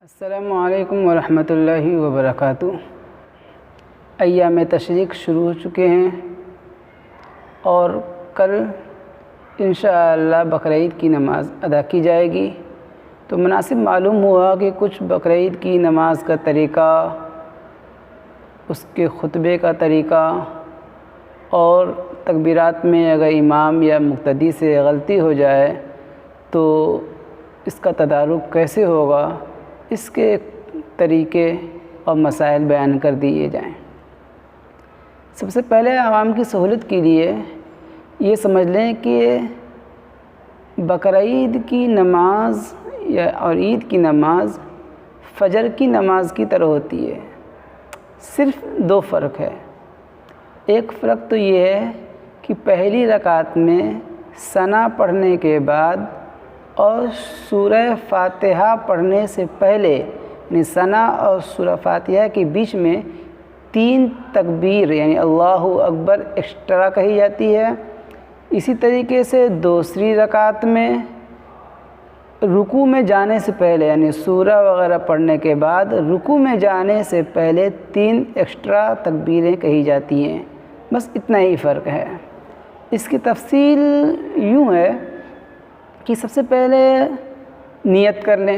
السلام علیکم ورحمۃ اللہ وبرکاتہ۔ ایام تشریق شروع ہو چکے ہیں اور کل انشاءاللہ بقرعید کی نماز ادا کی جائے گی، تو مناسب معلوم ہوا کہ کچھ بقرعید کی نماز کا طریقہ، اس کے خطبے کا طریقہ اور تکبیرات میں اگر امام یا مقتدی سے غلطی ہو جائے تو اس کا تدارک کیسے ہوگا، اس کے طریقے اور مسائل بیان کر دیے جائیں۔ سب سے پہلے عوام کی سہولت کے لیے یہ سمجھ لیں کہ بقرعید کی نماز اور عید کی نماز فجر کی نماز کی طرح ہوتی ہے، صرف دو فرق ہے۔ ایک فرق تو یہ ہے کہ پہلی رکعت میں ثنا پڑھنے کے بعد اور سورہ فاتحہ پڑھنے سے پہلے، یعنی ثنا اور سورہ فاتحہ کے بیچ میں 3 تکبیر یعنی اللہ اکبر ایکسٹرا کہی جاتی ہے۔ اسی طریقے سے دوسری رکعت میں رکوع میں جانے سے پہلے، یعنی سورہ وغیرہ پڑھنے کے بعد رکوع میں جانے سے پہلے 3 ایکسٹرا تکبیریں کہی جاتی ہیں، بس اتنا ہی فرق ہے۔ اس کی تفصیل یوں ہے کہ سب سے پہلے نیت کر لیں۔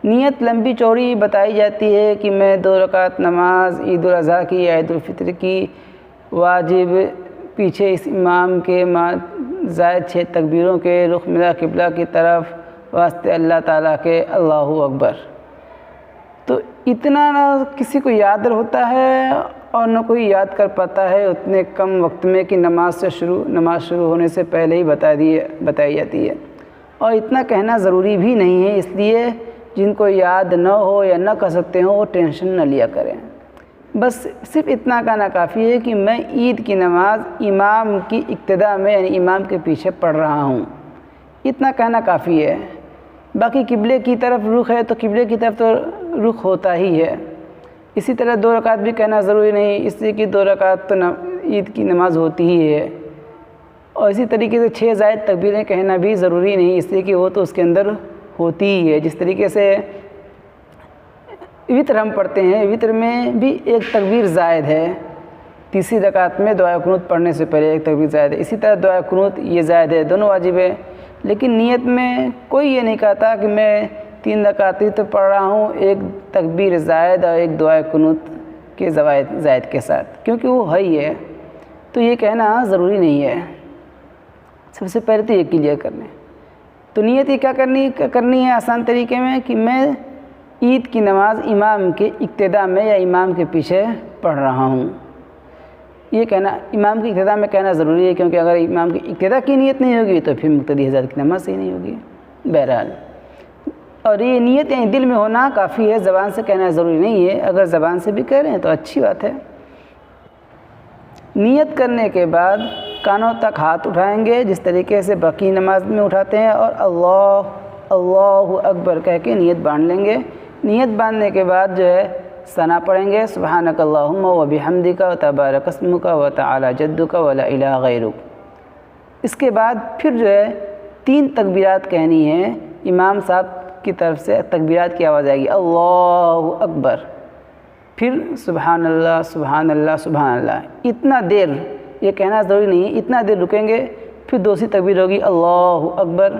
نیت لمبی چوڑی بتائی جاتی ہے کہ میں 2 رکعت نماز عید الاضحیٰ کی یا عید الفطر کی واجب پیچھے اس امام کے زائد 6 تکبیروں کے رخ ملا قبلہ کی طرف واسطے اللہ تعالیٰ کے اللہ اکبر۔ تو اتنا نہ کسی کو یاد ہوتا ہے اور نہ کوئی یاد کر پاتا ہے اتنے کم وقت میں کہ نماز شروع ہونے سے پہلے ہی بتائی جاتی ہے، اور اتنا کہنا ضروری بھی نہیں ہے۔ اس لیے جن کو یاد نہ ہو یا نہ کر سکتے ہوں وہ ٹینشن نہ لیا کریں، بس صرف اتنا کہنا کافی ہے کہ میں عید کی نماز امام کی ابتدا میں یعنی امام کے پیچھے پڑھ رہا ہوں، اتنا کہنا کافی ہے۔ باقی قبلے کی طرف رخ ہے تو قبلے کی طرف تو رخ ہوتا ہی ہے۔ اسی طرح 2 رکعت بھی کہنا ضروری نہیں، اس لیے کہ 2 رکعت تو عید کی نماز ہوتی ہی ہے، اور اسی طریقے سے 6 زائد تکبیریں کہنا بھی ضروری نہیں، اس لیے کہ وہ تو اس کے اندر ہوتی ہی ہے۔ جس طریقے سے وطر ہم پڑھتے ہیں، وطر میں بھی 1 تکبیر زائد ہے، تیسری رکعت میں دعائے قنوت پڑھنے سے پہلے 1 تکبیر زائد ہے۔ اسی طرح دعائے قنوت یہ زائد ہے، دونوں واجب ہے، لیکن نیت میں کوئی یہ نہیں کہتا کہ میں 3 رکعت وطر پڑھ رہا ہوں 1 تکبیر زائد اور 1 دعائے قنوت کے زائد کے ساتھ، کیونکہ وہ ہے ہی ہے، تو یہ کہنا ضروری نہیں ہے۔ سب سے پہلے تو یہ کلیئر کر لیں۔ تو نیت یہ کیا کرنی ہے آسان طریقے میں کہ میں عید کی نماز امام کے ابتدا میں یا امام کے پیچھے پڑھ رہا ہوں، یہ کہنا امام کی ابتدا میں کہنا ضروری ہے، کیونکہ اگر امام کی ابتدا کی نیت نہیں ہوگی تو پھر مقتدی حضرات کی نماز صحیح نہیں ہوگی بہرحال۔ اور یہ نیت یعنی دل میں ہونا کافی ہے، زبان سے کہنا ضروری نہیں ہے، اگر زبان سے بھی کہہ رہے ہیں تو اچھی بات ہے۔ نیت کرنے کے بعد کانوں تک ہاتھ اٹھائیں گے جس طریقے سے باقی نماز میں اٹھاتے ہیں، اور اللہ اکبر کہہ کے نیت باندھ لیں گے۔ نیت باندھنے کے بعد جو ہے ثنا پڑھیں گے، سبحانک اللہم و بحمدک و تبارک اسمک و تعالی جدک و لا الہ غیرک۔ اس کے بعد پھر جو ہے 3 تکبیرات کہنی ہیں، امام صاحب کی طرف سے تکبیرات کی آواز آئے گی اللہ اکبر، پھر سبحان اللہ سبحان اللہ سبحان اللہ۔ اتنا دیر یہ کہنا ضروری نہیں ہے، اتنا دیر رکیں گے، پھر دوسری تکبیر ہوگی اللہ اکبر،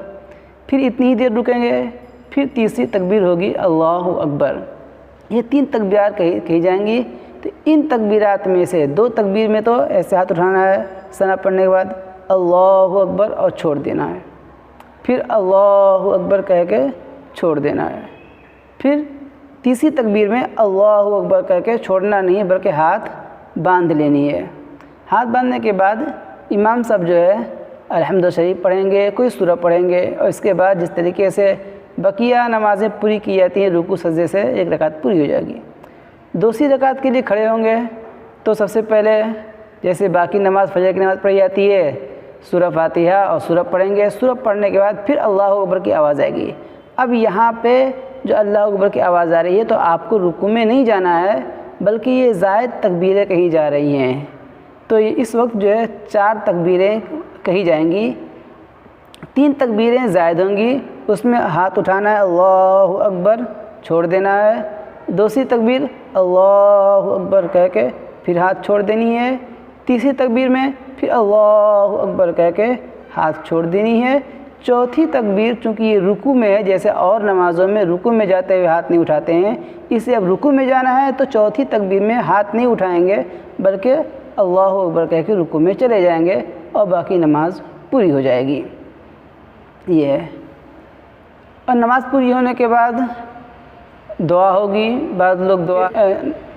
پھر اتنی ہی دیر رکیں گے، پھر تیسری تکبیر ہوگی اللہ اکبر۔ یہ 3 تکبیرات کہی جائیں گی۔ تو ان تکبیرات میں سے 2 تکبیر میں تو ایسے ہاتھ اٹھانا ہے ثنا پڑھنے کے بعد اللہ اکبر اور چھوڑ دینا ہے، پھر اللہ اکبر کہہ کے چھوڑ دینا ہے، پھر تیسری تکبیر میں اللہ اکبر کہہ کے چھوڑنا نہیں ہے بلکہ ہاتھ باندھ لینی ہے۔ ہاتھ باندھنے کے بعد امام صاحب جو ہے الحمد شریف پڑھیں گے، کوئی سورہ پڑھیں گے، اور اس کے بعد جس طریقے سے بقیہ نمازیں پوری کی جاتی ہیں رکوع سجدے سے 1 رکعت پوری ہو جائے گی۔ دوسری رکعت کے لیے کھڑے ہوں گے تو سب سے پہلے جیسے باقی نماز فجر کی نماز پڑھی جاتی ہے سورہ فاتحہ اور سورہ پڑھیں گے، سورہ پڑھنے کے بعد پھر اللہ اکبر کی آواز آئے گی۔ اب یہاں پہ جو اللہ اکبر کی آواز آ رہی ہے تو آپ کو رکوع میں نہیں جانا ہے بلکہ یہ زائد تکبیریں کہی جا رہی ہیں، تو اس وقت جو ہے 4 تکبیریں کہی جائیں گی، 3 تکبیریں زائد ہوں گی، اس میں ہاتھ اٹھانا ہے اللہ اکبر، چھوڑ دینا ہے، دوسری تکبیر اللہ اکبر کہہ کے پھر ہاتھ چھوڑ دینی ہے، تیسری تکبیر میں پھر اللہ اکبر کہہ کے ہاتھ چھوڑ دینی ہے، چوتھی تکبیر چونکہ یہ رکوع میں ہے، جیسے اور نمازوں میں رکوع میں جاتے ہوئے ہاتھ نہیں اٹھاتے ہیں، اسے اب رکوع میں جانا ہے تو چوتھی تکبیر میں ہاتھ نہیں اٹھائیں گے بلکہ اللہ اکبر کہہ کے رکوع میں چلے جائیں گے اور باقی نماز پوری ہو جائے گی۔ یہ ہے، اور نماز پوری ہونے کے بعد دعا ہوگی، بعض لوگ دعا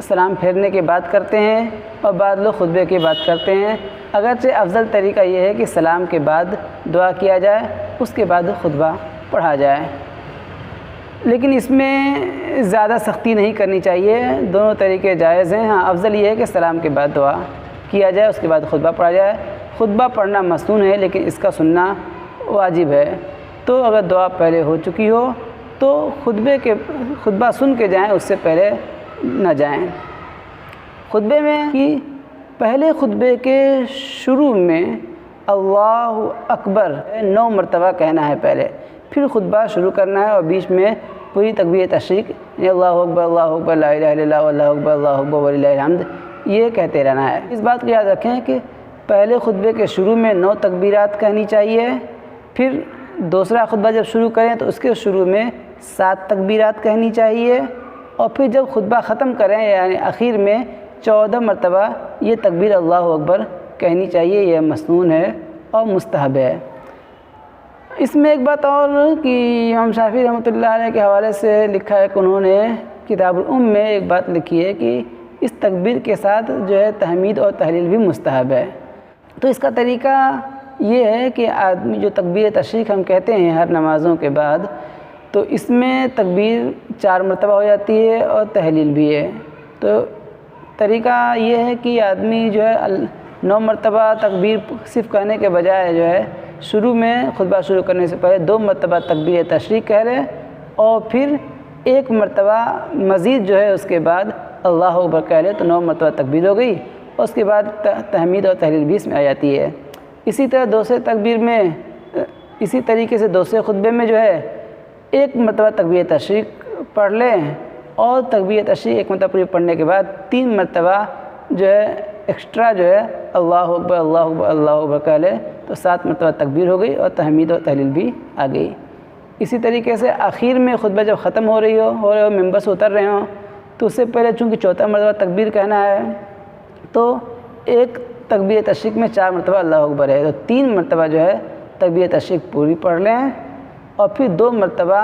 سلام پھیرنے کے بعد کرتے ہیں اور بعض لوگ خطبے کے بعد کرتے ہیں، اگرچہ افضل طریقہ یہ ہے کہ سلام کے بعد دعا کیا جائے، اس کے بعد خطبہ پڑھا جائے، لیکن اس میں زیادہ سختی نہیں کرنی چاہیے، دونوں طریقے جائز ہیں۔ ہاں افضل یہ ہے کہ سلام کے بعد دعا کیا جائے، اس کے بعد خطبہ پڑھا جائے۔ خطبہ پڑھنا مسنون ہے لیکن اس کا سننا واجب ہے، تو اگر دعا پہلے ہو چکی ہو تو خطبہ سن کے جائیں، اس سے پہلے نہ جائیں۔ خطبے میں پہلے خطبے کے شروع میں اللہ اکبر 9 مرتبہ کہنا ہے پہلے، پھر خطبہ شروع کرنا ہے اور بیچ میں پوری تکبیر تشریق یعنی اللہ اکبر لا الہ الا اللہ واللہ اکبر اللہ اکبر وللہ الحمد یہ کہتے رہنا ہے۔ اس بات کو یاد رکھیں کہ پہلے خطبے کے شروع میں 9 تکبیرات کہنی چاہیے، پھر دوسرا خطبہ جب شروع کریں تو اس کے شروع میں 7 تکبیرات کہنی چاہیے، اور پھر جب خطبہ ختم کریں یعنی اخیر میں 14 مرتبہ یہ تکبیر اللہ اکبر کہنی چاہیے۔ یہ مسنون ہے اور مستحب ہے۔ اس میں ایک بات اور کہ امام شافعی رحمۃ اللہ علیہ کے حوالے سے لکھا ہے کہ انہوں نے کتاب الام میں ایک بات لکھی ہے کہ اس تکبیر کے ساتھ جو ہے تحمید اور تحلیل بھی مستحب ہے۔ تو اس کا طریقہ یہ ہے کہ آدمی جو تکبیر تشریق ہم کہتے ہیں ہر نمازوں کے بعد، تو اس میں تکبیر 4 مرتبہ ہو جاتی ہے اور تحلیل بھی ہے۔ تو طریقہ یہ ہے کہ آدمی جو ہے 9 مرتبہ تکبیر صرف کہنے کے بجائے جو ہے شروع میں خطبہ شروع کرنے سے پہلے 2 مرتبہ تکبیر تشریق کہہ لے اور پھر 1 مرتبہ مزید جو ہے اس کے بعد اللہ اکبر کہہ لے تو 9 مرتبہ تکبیر ہو گئی، اور اس کے بعد تحمید اور تحلیل بھی اس میں آ جاتی ہے۔ اسی طرح دوسرے تکبیر میں اسی طریقے سے دوسرے خطبے میں جو ہے 1 مرتبہ تکبیر تشریق پڑھ لیں اور تکبیر تشریق 1 مرتبہ پوری پڑھنے کے بعد 3 مرتبہ جو ہے ایکسٹرا جو ہے اللہ اکبر اللہ اکبر کہہ لے تو 7 مرتبہ تکبیر ہو گئی اور تحمید اور تحلیل بھی آ گئی۔ اسی طریقے سے آخر میں خطبہ جب ختم ہو رہی ہو ممبر سے اتر رہے ہوں تو اس سے پہلے چونکہ 4 مرتبہ تکبیر کہنا ہے تو 1 تکبیر تشریق میں 4 مرتبہ اللہ اکبر ہے، تو 3 مرتبہ جو ہے تکبیر تشریق پوری پڑھ لیں اور پھر 2 مرتبہ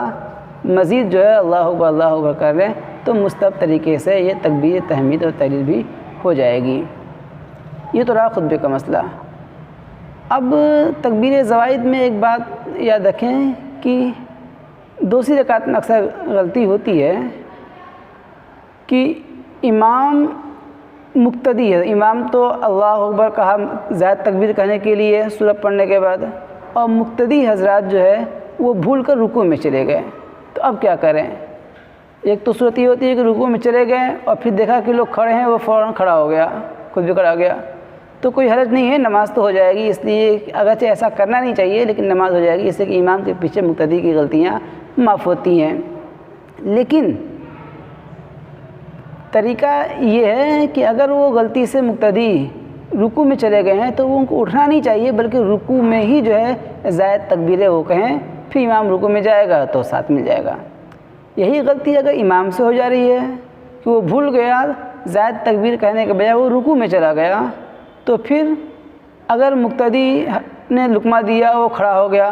مزید جو ہے اللہ اکبر کر لیں تو مستحب طریقے سے یہ تکبیر تحمید اور تحلیل بھی ہو جائے گی۔ یہ تو رہا خطبے کا مسئلہ۔ اب تکبیر زوائد میں ایک بات یاد رکھیں کہ دوسری رکعت میں اکثر غلطی ہوتی ہے کہ امام مقتدی ہے، امام تو اللہ اکبر کہا زائد تکبیر کہنے کے لیے سورت پڑھنے کے بعد، اور مقتدی حضرات جو ہے وہ بھول کر رکوع میں چلے گئے، تو اب کیا کریں؟ ایک تو صورت یہ ہوتی ہے کہ رکوع میں چلے گئے اور پھر دیکھا کہ لوگ کھڑے ہیں، وہ فوراً کھڑا ہو گیا، خود بھی کھڑا ہو گیا، تو کوئی حرج نہیں ہے، نماز تو ہو جائے گی، اس لیے اگرچہ ایسا کرنا نہیں چاہیے لیکن نماز ہو جائے گی، اس سے کہ امام کے پیچھے مقتدی کی غلطیاں معاف ہوتی ہیں۔ لیکن طریقہ یہ ہے کہ اگر وہ غلطی سے مقتدی رکوع میں چلے گئے ہیں تو وہ ان کو اٹھنا نہیں چاہیے بلکہ رکوع میں ہی جو ہے زائد تکبیریں وہ کہیں، پھر امام رکوع میں جائے گا تو ساتھ مل جائے گا۔ یہی غلطی اگر امام سے ہو جا رہی ہے کہ وہ بھول گیا زائد تکبیر کہنے کے بجائے وہ رکوع میں چلا گیا، تو پھر اگر مقتدی نے لقمہ دیا وہ کھڑا ہو گیا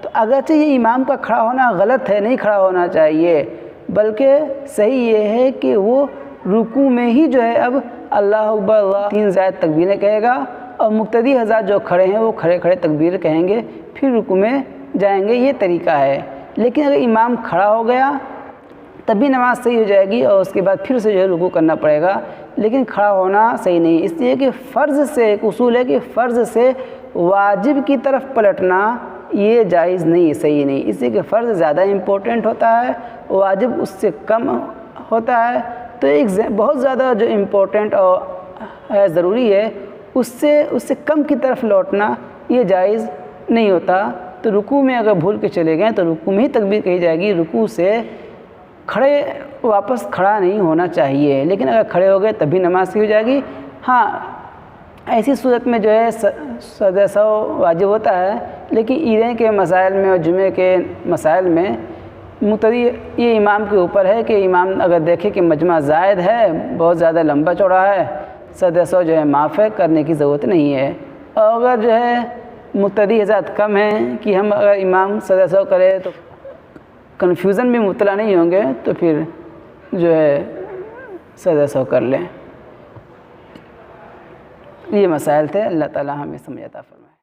تو اگرچہ یہ امام کا کھڑا ہونا غلط ہے، نہیں کھڑا ہونا چاہیے، بلکہ صحیح یہ ہے کہ وہ رکوع میں ہی جو ہے اب اللہ اکبر اللہ 3 زائد تکبیریں کہے گا اور مقتدی حضرات جو کھڑے ہیں وہ کھڑے کھڑے تکبیر کہیں گے، پھر رکوع میں جائیں گے، یہ طریقہ ہے۔ لیکن اگر امام کھڑا ہو گیا تب بھی نماز صحیح ہو جائے گی اور اس کے بعد پھر سے جو ہے رکوع کرنا پڑے گا، لیکن کھڑا ہونا صحیح نہیں، اس لیے کہ فرض سے ایک اصول ہے کہ فرض سے واجب کی طرف پلٹنا یہ جائز نہیں، صحیح نہیں، اس لیے کہ فرض زیادہ امپورٹنٹ ہوتا ہے، واجب اس سے کم ہوتا ہے، تو ایک بہت زیادہ جو امپورٹنٹ اور ہے ضروری ہے اس سے کم کی طرف لوٹنا یہ جائز نہیں ہوتا۔ تو رکوع میں اگر بھول کے چلے گئے تو رکوع میں ہی تکبیر کہی جائے گی، رکوع سے کھڑے واپس کھڑا نہیں ہونا چاہیے، لیکن اگر کھڑے ہو گئے تب بھی نماز صحیح ہو جائے گی۔ ہاں ایسی صورت میں جو ہے سجدہ سہو واجب ہوتا ہے، لیکن عیدین کے مسائل میں اور جمعے کے مسائل میں مقتدی یہ امام کے اوپر ہے کہ امام اگر دیکھے کہ مجمع زائد ہے، بہت زیادہ لمبا چوڑا ہے، سجدہ سہو جو ہے معاف ہے، کرنے کی ضرورت نہیں ہے۔ اور اگر جو ہے مقتدی حضرات کم ہیں کہ ہم اگر امام سجدہ سہو کرے تو کنفیوژن میں مبتلا نہیں ہوں گے، تو پھر جو ہے سجدہ سہو کر لیں۔ یہ مسائل تھے، اللہ تعالی ہمیں سمجھ عطا فرمائے۔